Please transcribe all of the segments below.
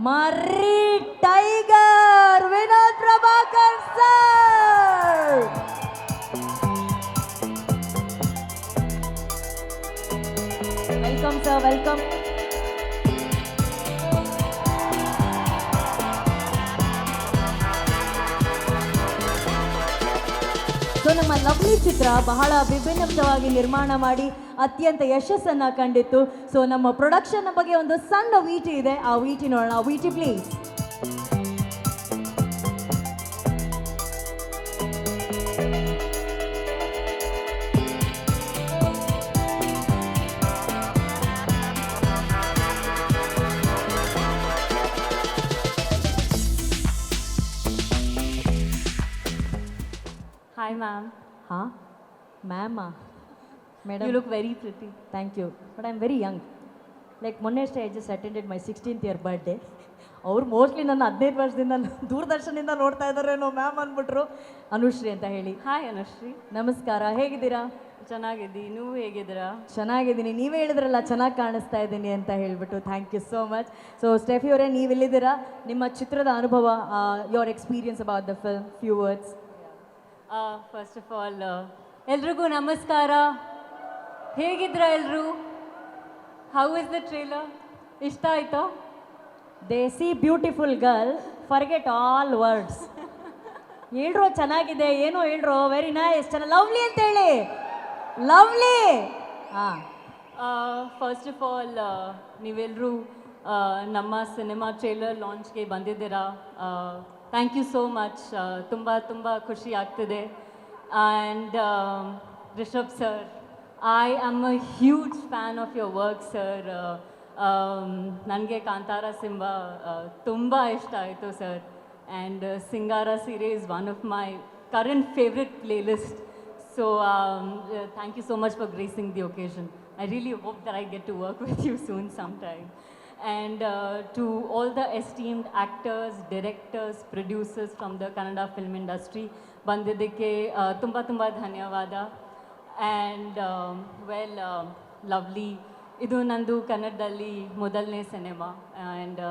ಮರ್ರಿ tiger Vinod Prabhakar sir. Welcome sir, welcome. So ನಮ್ಮ lovely ಚಿತ್ರ ಬಹಳ ವಿಭಿನ್ನವಾಗಿ ನಿರ್ಮಾಣ ಮಾಡಿ ಅತ್ಯಂತ ಯಶಸ್ಸನ್ನು ಕಂಡಿತ್ತು. ಸೊ ನಮ್ಮ ಪ್ರೊಡಕ್ಷನ್ ಬಗ್ಗೆ ಒಂದು ಸಣ್ಣ ವೀಟಿ ಇದೆ, ಆ ವೀಟಿ ನೋಡೋಣ. ವೀಟಿ ಪ್ಲೀಸ್. Hi ma'am. ಹಾಂ ಮ್ಯಾಮಾ? Madam, You look very pretty. Thank you, but I am very young. Like ಮೊನ್ನೆ ಅಷ್ಟೇ I just attended my 16th year birthday. ಅವ್ರು ಮೋಸ್ಟ್ಲಿ ನನ್ನ 15 ವರ್ಷದಿಂದ ದೂರದರ್ಶನದಿಂದ ನೋಡ್ತಾ ಇದ್ದಾರೇನೋ ಮ್ಯಾಮ್ ಅಂದ್ಬಿಟ್ರು. ಅನುಶ್ರೀ ಅಂತ ಹೇಳಿ. Hi ಅನುಶ್ರೀ. ನಮಸ್ಕಾರ, ಹೇಗಿದ್ದೀರಾ? ಚೆನ್ನಾಗಿದ್ದೀನಿ, ನೀವು ಹೇಗಿದ್ದೀರಾ? ಚೆನ್ನಾಗಿದ್ದೀನಿ. ನೀವೇ ಹೇಳಿದ್ರಲ್ಲ ಚೆನ್ನಾಗಿ ಕಾಣಿಸ್ತಾ ಇದ್ದೀನಿ ಅಂತ ಹೇಳಿಬಿಟ್ಟು. Thank you so much. So Steffi ಅವರೇ, ನೀವು ಎಲ್ಲಿದ್ದೀರಾ? ನಿಮ್ಮ ಚಿತ್ರದ ಅನುಭವ, your experience about the film, few words. First of all ಎಲ್ರಿಗೂ ನಮಸ್ಕಾರ. ಹೇಗಿದ್ದೀರಾ ಎಲ್ಲರೂ? How is the trailer? ಇಷ್ಟ ಆಯ್ತಾ? They see beautiful girl, forget all words. ಹೇಳ್ರೋ ಚೆನ್ನಾಗಿದೆ, ಏನೋ ಹೇಳ್ರೋ, ವೆರಿ ನೈಸ್, ಚೆನ್ನಾಗಿ, ಲವ್ಲಿ ಅಂತ ಹೇಳಿ, ಲವ್ಲಿ. ಹಾಂ, ಫಸ್ಟ್ ಆಫ್ ಆಲ್ ನೀವೆಲ್ಲರೂ ನಮ್ಮ ಸಿನಿಮಾ ಟ್ರೇಲರ್ ಲಾಂಚ್ಗೆ ಬಂದಿದ್ದೀರಾ. Thank you so much. ತುಂಬ ತುಂಬ ಖುಷಿ ಆಗ್ತಿದೆ. And Rishab sir, I am a huge fan of your work sir. ನನಗೆ ಕಾಂತಾರ ಸಿಂಬಾ ತುಂಬ ಇಷ್ಟ ಆಯಿತು ಸರ್. ಆ್ಯಂಡ್ ಸಿಂಗಾರ ಸೀರೆ is one of my current favourite playlist. So thank you so much for gracing the occasion. I really hope that I get to work with you soon sometime. And to all the esteemed actors, directors, producers from the Kannada film industry, ಬಂದಿದ್ದಕ್ಕೆ ತುಂಬ ತುಂಬ ಧನ್ಯವಾದ. And lovely, ಇದು ನಂದು ಕನ್ನಡದಲ್ಲಿ ಮೊದಲನೇ cinema. And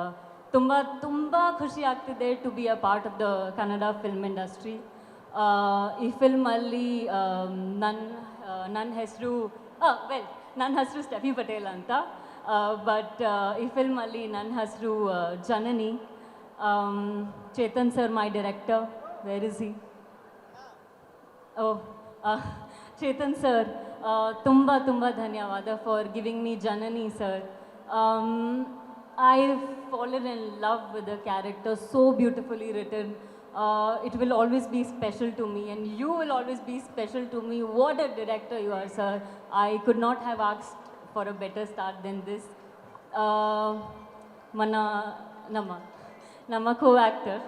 ತುಂಬ ತುಂಬ ಖುಷಿ ಆಗ್ತಿದೆ to be a part of the Kannada film industry. ಈ ಫಿಲ್ಮಲ್ಲಿ ನನ್ನ ಹೆಸರು ನನ್ನ ಹೆಸರು ಸ್ಟೆಫಿ ಪಟೇಲ್ ಅಂತ. ಬಟ್ ಈ ಫಿಲ್ಮಲ್ಲಿ ನನ್ನ ಹೆಸರು Janani. Chetan sir, my director, where is he? Chetan sir, ತುಂಬ ತುಂಬ ಧನ್ಯವಾದ for giving me Janani sir. I fallen in love with the character, so beautifully written. It will always be special to me, and you will always be special to me. What a director you are, sir. I could not have asked for a better start than this. Nama co-actor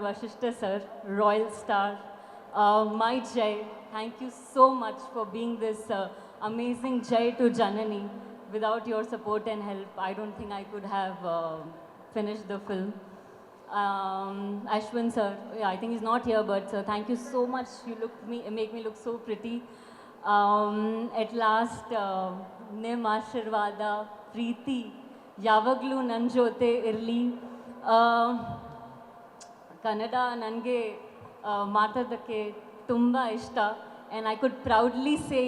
Vashishta sir, royal star. My Jai, thank you so much for being this amazing Jai to Janani. Without your support and help, I don't think I could have finished the film. Ashwin sir, yeah, I think he's not here, but sir, thank you so much. You make me look so pretty. At last, nim ಆಶೀರ್ವಾದ, ಪ್ರೀತಿ ಯಾವಾಗಲೂ ನನ್ನ ಜೊತೆ ಇರಲಿ. ಕನ್ನಡ ನನಗೆ ಮಾತಾಡೋದಕ್ಕೆ ತುಂಬ ಇಷ್ಟ. And I could proudly say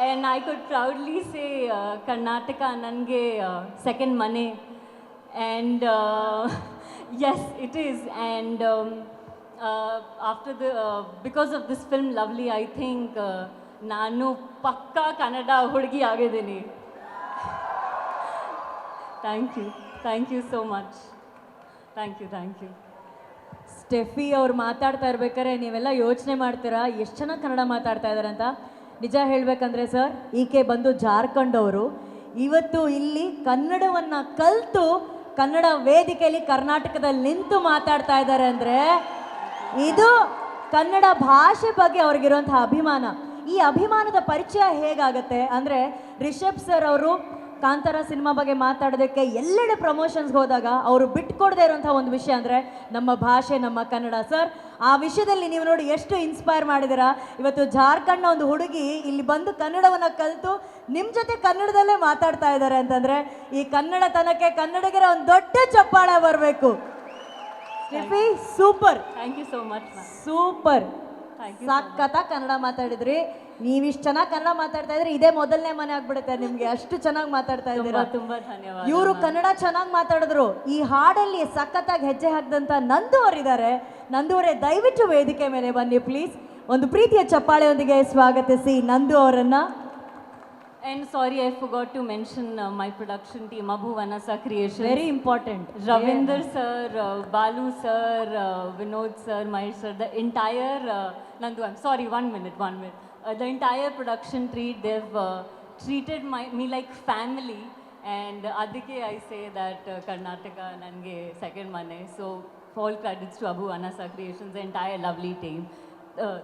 And I could proudly say Karnataka nange second mane. And yes, it is. And after because of this film Lovely, I think nanu pakka Kannada hudgi agidini. Thank you so much. Thank you. Steffi ಅವ್ರು ಮಾತಾಡ್ತಾ ಇರ್ಬೇಕಾದ್ರೆ ನೀವೆಲ್ಲ ಯೋಚನೆ ಮಾಡ್ತೀರಾ ಎಷ್ಟು ಚೆನ್ನಾಗಿ ಕನ್ನಡ ಮಾತಾಡ್ತಾ ಇದ್ದಾರೆ ಅಂತ. ನಿಜ ಹೇಳಬೇಕಂದ್ರೆ ಸರ್, ಈಕೆ ಬಂದು ಜಾರ್ಖಂಡ್ ಅವರು. ಇವತ್ತು ಇಲ್ಲಿ ಕನ್ನಡವನ್ನು ಕಲಿತು ಕನ್ನಡ ವೇದಿಕೆಯಲ್ಲಿ ಕರ್ನಾಟಕದಲ್ಲಿ ನಿಂತು ಮಾತಾಡ್ತಾ ಇದ್ದಾರೆ ಅಂದರೆ ಇದು ಕನ್ನಡ ಭಾಷೆ ಬಗ್ಗೆ ಅವ್ರಿಗಿರುವಂತಹ ಅಭಿಮಾನ. ಈ ಅಭಿಮಾನದ ಪರಿಚಯ ಹೇಗಾಗತ್ತೆ ಅಂದರೆ, ರಿಷಬ್ ಸರ್ ಅವರು ಕಾಂತಾರ ಸಿನಿಮಾ ಬಗ್ಗೆ ಮಾತಾಡೋದಕ್ಕೆ ಎಲ್ಲೆಡೆ ಪ್ರಮೋಷನ್ಸ್ಗೆ ಹೋದಾಗ ಅವರು ಬಿಟ್ಕೊಡದೇ ಇರೋಂಥ ಒಂದು ವಿಷಯ ಅಂದರೆ ನಮ್ಮ ಭಾಷೆ, ನಮ್ಮ ಕನ್ನಡ. ಸರ್, ಆ ವಿಷಯದಲ್ಲಿ ನೀವು ನೋಡಿ ಎಷ್ಟು ಇನ್ಸ್ಪೈರ್ ಮಾಡಿದ್ದೀರಾ. ಇವತ್ತು ಜಾರ್ಖಂಡ್ನ ಒಂದು ಹುಡುಗಿ ಇಲ್ಲಿ ಬಂದು ಕನ್ನಡವನ್ನು ಕಲಿತು ನಿಮ್ಮ ಜೊತೆ ಕನ್ನಡದಲ್ಲೇ ಮಾತಾಡ್ತಾ ಇದ್ದಾರೆ ಅಂತಂದರೆ ಈ ಕನ್ನಡತನಕ್ಕೆ ಕನ್ನಡಿಗರ ಒಂದು ದೊಡ್ಡ ಚಪ್ಪಾಳೆ ಬರಬೇಕು. Steffi, super. Thank you so much ma'am. Super. Thank you. ಸಖತ್ತಾಗಿ ಕನ್ನಡ ಮಾತಾಡಿದ್ರಿ. ನೀವಿಷ್ಟು ಚೆನ್ನಾಗಿ ಕನ್ನಡ ಮಾತಾಡ್ತಾ ಇದ್ರೆ ಇದೇ ಮೊದಲನೇ ಮನೆ ಆಗ್ಬಿಡುತ್ತೆ ನಿಮ್ಗೆ, ಅಷ್ಟು ಚೆನ್ನಾಗಿ ಮಾತಾಡ್ತಾ ಇದ್ದೀರಾ. ತುಂಬಾ ಧನ್ಯವಾದ. ಇವರು ಕನ್ನಡ ಚೆನ್ನಾಗಿ ಮಾತಾಡಿದ್ರು. ಈ ಹಾಡಲ್ಲಿ ಸಖತ್ತಾಗಿ ಹೆಜ್ಜೆ ಹಾಕಿದಂತ ನಂದು ಅವರಿದ್ದಾರೆ. ನಂದು ಅವರೇ, ದಯವಿಟ್ಟು ವೇದಿಕೆ ಮೇಲೆ ಬನ್ನಿ ಪ್ಲೀಸ್. ಒಂದು ಪ್ರೀತಿಯ ಚಪ್ಪಾಳೆಯೊಂದಿಗೆ ಸ್ವಾಗತಿಸಿ ನಂದು ಅವರನ್ನ. And sorry, I forgot to mention my production team, Abhu Vanasa Creations. Very important. Ravinder sir, Balu sir, Vinod sir, Mahesh sir, the entire Nandu. I'm sorry, 1 minute. The entire production they've treated me like family, and adike I say that Karnataka nange second mane. So all credits to Abhu Vanasa Creations, the entire lovely team.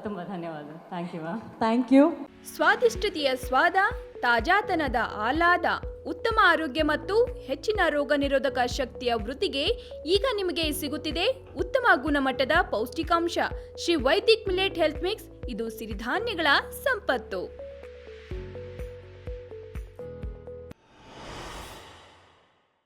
ತುಂಬಾ ಧನ್ಯವಾದ. Thank you ma'am. Thank you. ಸ್ವಾದಿಷ್ಟತೆಯ ಸ್ವಾದ, ತಾಜಾತನದ ಆಹ್ಲಾದ, ಉತ್ತಮ ಆರೋಗ್ಯ ಮತ್ತು ಹೆಚ್ಚಿನ ರೋಗ ನಿರೋಧಕ ಶಕ್ತಿಯ ವೃದ್ಧಿಗೆ ಈಗ ನಿಮಗೆ ಸಿಗುತ್ತಿದೆ ಉತ್ತಮ ಗುಣಮಟ್ಟದ ಪೌಷ್ಟಿಕಾಂಶ. Shri Vaidik millet health mix. ಇದು ಸಿರಿಧಾನ್ಯಗಳ ಸಂಪತ್ತು.